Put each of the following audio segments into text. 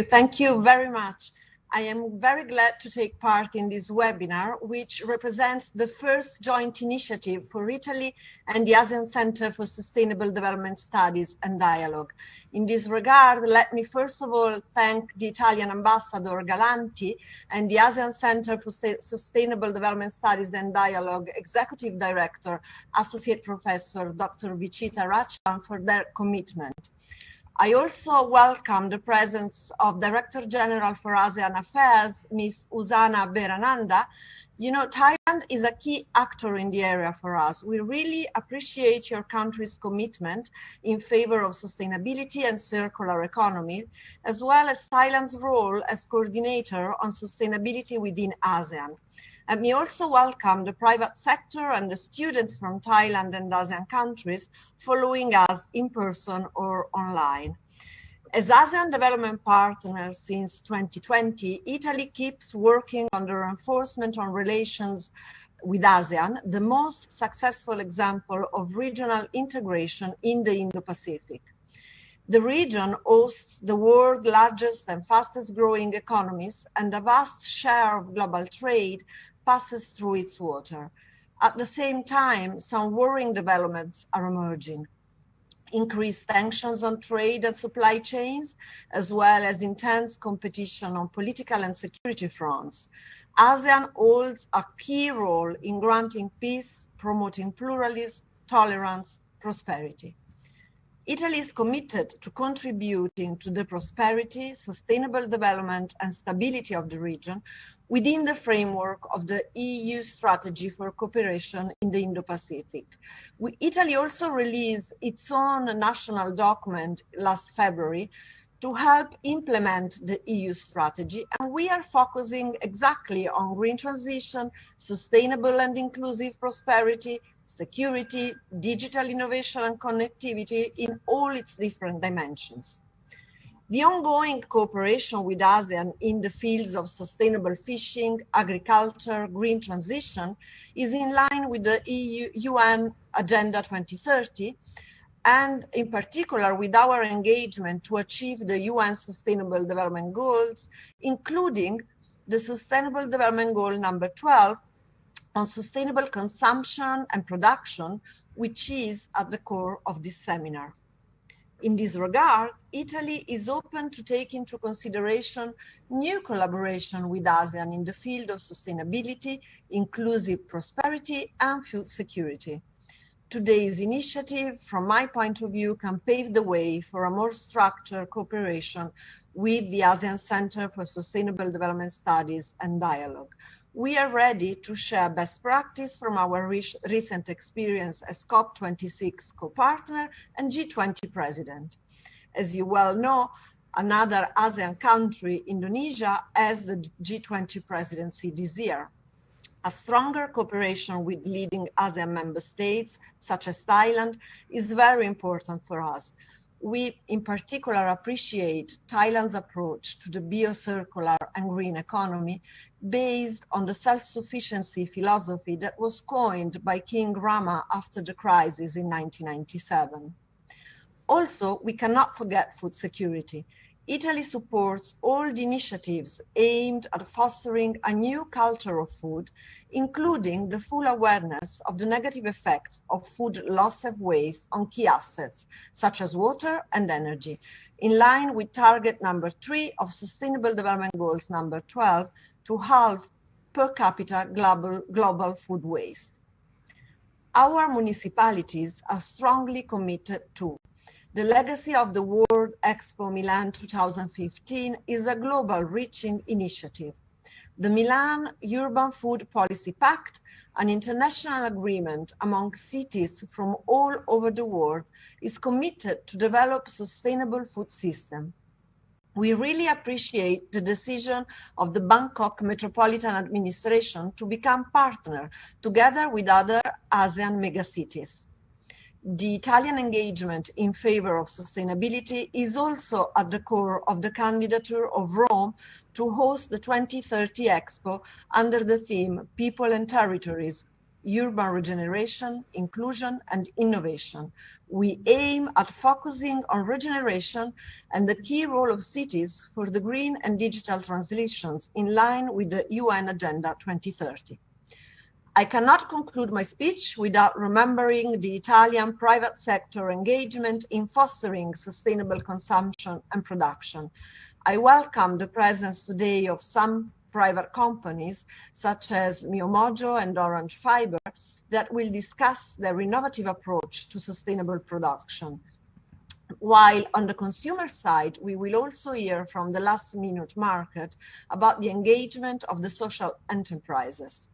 Thank you very much. I am very glad to take part in this webinar, which represents the first joint initiative for Italy and the ASEAN Center for Sustainable Development Studies and Dialogue. In this regard, let me first of all thank the Italian Ambassador Galanti and the ASEAN Center for Sustainable Development Studies and Dialogue Executive Director, Associate Professor Dr. Vichita Rachlan for their commitment. I also welcome the presence of Director General for ASEAN Affairs, Ms.Usana Beranada. You know, Thailand is a key actor in the area for us. We really appreciate your country's commitment in favor of sustainability and circular economy, as well as Thailand's role as coordinator on sustainability within ASEAN. Let me also welcome the private sector and the students from Thailand and ASEAN countries following us in person or online. As ASEAN development partner since 2020, Italy keeps working on the reinforcement on relations with ASEAN, the most successful example of regional integration in the Indo-Pacific. The region hosts the world's largest and fastest growing economies, and a vast share of global trade passes through its water. At the same time, some worrying developments are emerging. Increased tensions on trade and supply chains, as well as intense competition on political and security fronts. ASEAN holds a key role in granting peace, promoting pluralism, tolerance, prosperity. Italy is committed to contributing to the prosperity, sustainable development and stability of the region within the framework of the EU strategy for cooperation in the Indo-Pacific. Italy also released its own national document last February to help implement the EU strategy, and we are focusing exactly on green transition, sustainable and inclusive prosperity, security, digital innovation and connectivity in all its different dimensions. The ongoing cooperation with ASEAN in the fields of sustainable fishing, agriculture, green transition is in line with the UN Agenda 2030, and in particular with our engagement to achieve the UN Sustainable Development Goals, including the Sustainable Development Goal number 12 on sustainable consumption and production, which is at the core of this seminar. In this regard, Italy is open to take into consideration new collaboration with ASEAN in the field of sustainability, inclusive prosperity, and food security. Today's initiative, from my point of view, can pave the way for a more structured cooperation with the ASEAN Center for Sustainable Development Studies and Dialogue. We are ready to share best practice from our recent experience as COP26 co-partner and G20 president. As you well know, another ASEAN country, Indonesia, has the G20 presidency this year. A stronger cooperation with leading ASEAN member states, such as Thailand, is very important for us. We, in particular, appreciate Thailand's approach to the bio-circular and green economy based on the self-sufficiency philosophy that was coined by King Rama after the crisis in 1997. Also, we cannot forget food security. Italy supports all the initiatives aimed at fostering a new culture of food, including the full awareness of the negative effects of food loss and waste on key assets, such as water and energy, in line with target number 3 of Sustainable Development Goals number 12, to halve per capita global food waste. Our municipalities are strongly committed to the legacy of the World Expo Milan 2015 is a global reaching initiative. The Milan Urban Food Policy Pact, an international agreement among cities from all over the world, is committed to develop sustainable food system. We really appreciate the decision of the Bangkok Metropolitan Administration to become partner together with other ASEAN megacities. The Italian engagement in favor of sustainability is also at the core of the candidature of Rome to host the 2030 Expo under the theme People and Territories, Urban Regeneration, Inclusion and Innovation. We aim at focusing on regeneration and the key role of cities for the green and digital transitions in line with the UN Agenda 2030. I cannot conclude my speech without remembering the Italian private sector engagement in fostering sustainable consumption and production. I welcome the presence today of some private companies, such as Miomojo and Orange Fiber, that will discuss their innovative approach to sustainable production. While on the consumer side, we will also hear from the last-minute market about the engagement of the social enterprises.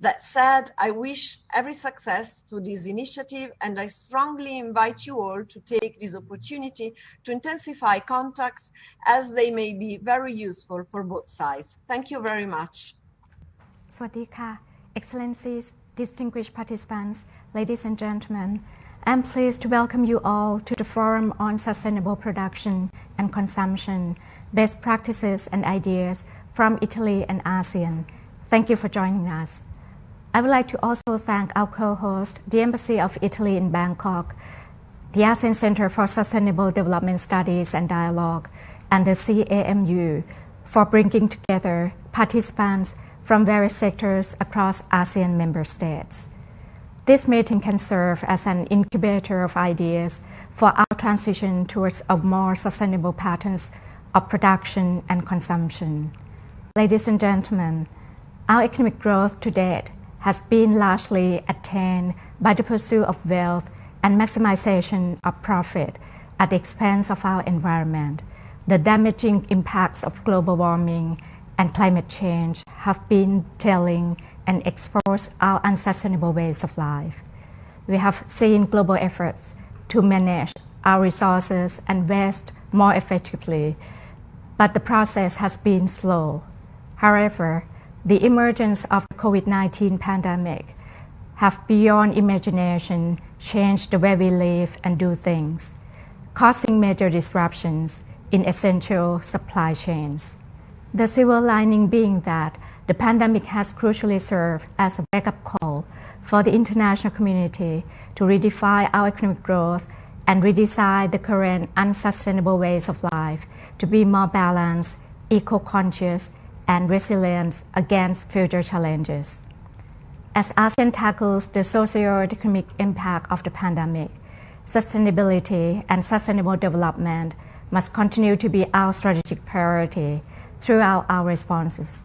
That said, I wish every success to this initiative, and I strongly invite you all to take this opportunity to intensify contacts as they may be very useful for both sides. Thank you very much. สวัสดีค่ะ Excellencies, distinguished participants, ladies and gentlemen, I'm pleased to welcome you all to the Forum on Sustainable Production and Consumption, Best Practices and Ideas from Italy and ASEAN. Thank you for joining us. I would like to also thank our co-host, the Embassy of Italy in Bangkok, the ASEAN Center for Sustainable Development Studies and Dialogue, and the CAMU for bringing together participants from various sectors across ASEAN member states. This meeting can serve as an incubator of ideas for our transition towards a more sustainable patterns of production and consumption. Ladies and gentlemen, our economic growth to date has been largely attained by the pursuit of wealth and maximization of profit at the expense of our environment. The damaging impacts of global warming and climate change have been telling and exposed our unsustainable ways of life. We have seen global efforts to manage our resources and waste more effectively, but the process has been slow. However, the emergence of the COVID-19 pandemic have beyond imagination changed the way we live and do things, causing major disruptions in essential supply chains. The silver lining being that the pandemic has crucially served as a wake-up call for the international community to redefine our economic growth and redesign the current unsustainable ways of life to be more balanced, eco-conscious, and resilience against future challenges. As ASEAN tackles the socio-economic impact of the pandemic, sustainability and sustainable development must continue to be our strategic priority throughout our responses.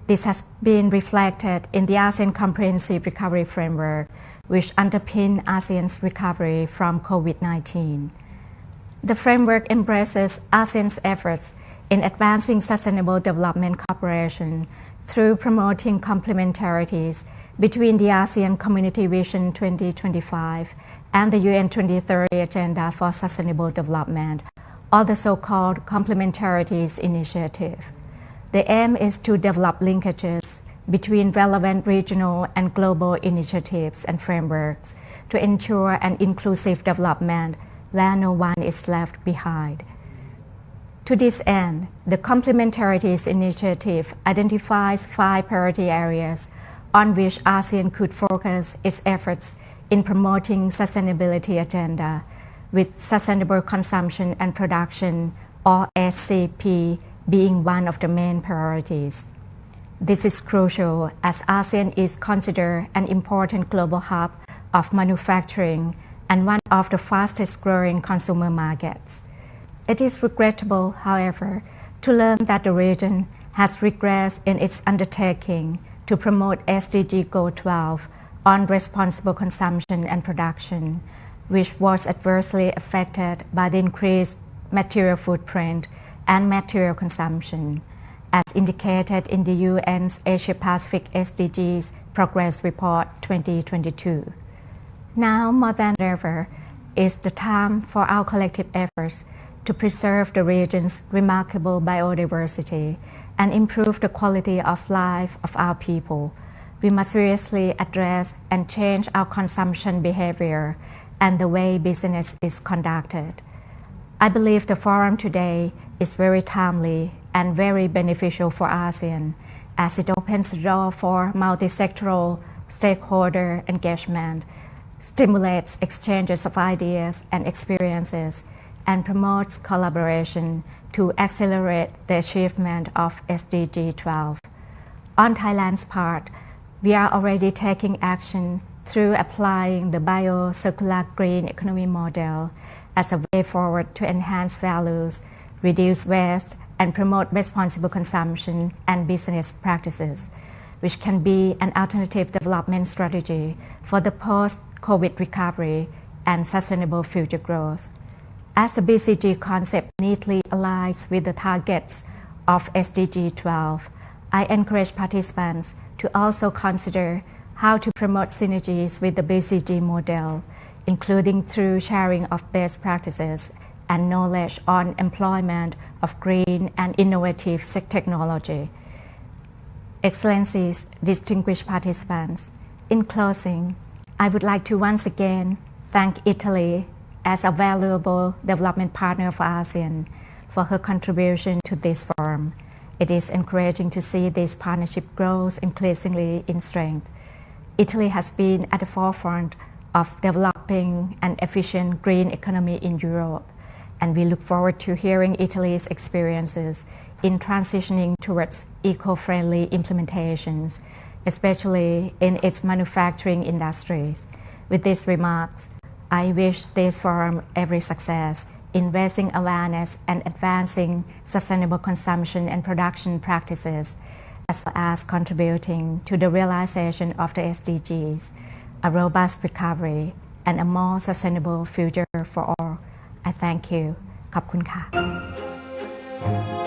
This has been reflected in the ASEAN Comprehensive Recovery Framework, which underpins ASEAN's recovery from COVID-19. The framework embraces ASEAN's efforts in advancing sustainable development cooperation through promoting complementarities between the ASEAN Community Vision 2025 and the UN 2030 Agenda for Sustainable Development, or the so-called Complementarities Initiative. The aim is to develop linkages between relevant regional and global initiatives and frameworks to ensure an inclusive development where no one is left behind. To this end, the Complementarities Initiative identifies 5 priority areas on which ASEAN could focus its efforts in promoting sustainability agenda, with sustainable consumption and production, or SCP, being one of the main priorities. This is crucial as ASEAN is considered an important global hub of manufacturing and one of the fastest growing consumer markets. It is regrettable, however, to learn that the region has regressed in its undertaking to promote SDG Goal 12 on responsible consumption and production, which was adversely affected by the increased material footprint and material consumption, as indicated in the UN's Asia-Pacific SDGs Progress Report 2022. Now, more than ever, is the time for our collective efforts to preserve the region's remarkable biodiversity and improve the quality of life of our people. We must seriously address and change our consumption behavior and the way business is conducted. I believe the forum today is very timely and very beneficial for ASEAN, as it opens the door for multi-sectoral stakeholder engagement, stimulates exchanges of ideas and experiences, and promotes collaboration to accelerate the achievement of SDG 12. On Thailand's part, we are already taking action through applying the bio-circular green economy model as a way forward to enhance values, reduce waste, and promote responsible consumption and business practices, which can be an alternative development strategy for the post-COVID recovery and sustainable future growth. As the BCG concept neatly aligns with the targets of SDG 12, I encourage participants to also consider how to promote synergies with the BCG model, including through sharing of best practices and knowledge on employment of green and innovative technology. Excellencies, distinguished participants, in closing, I would like to once again thank Italy as a valuable development partner for ASEAN for her contribution to this forum. It is encouraging to see this partnership grows increasingly in strength. Italy has been at the forefront of developing an efficient green economy in Europe, and we look forward to hearing Italy's experiences in transitioning towards eco-friendly implementations, especially in its manufacturing industries. With these remarks, I wish this forum every success in raising awareness and advancing sustainable consumption and production practices, as well as contributing to the realization of the SDGs, a robust recovery, and a more sustainable future for all. I thank you. ขอบคุณค่ะ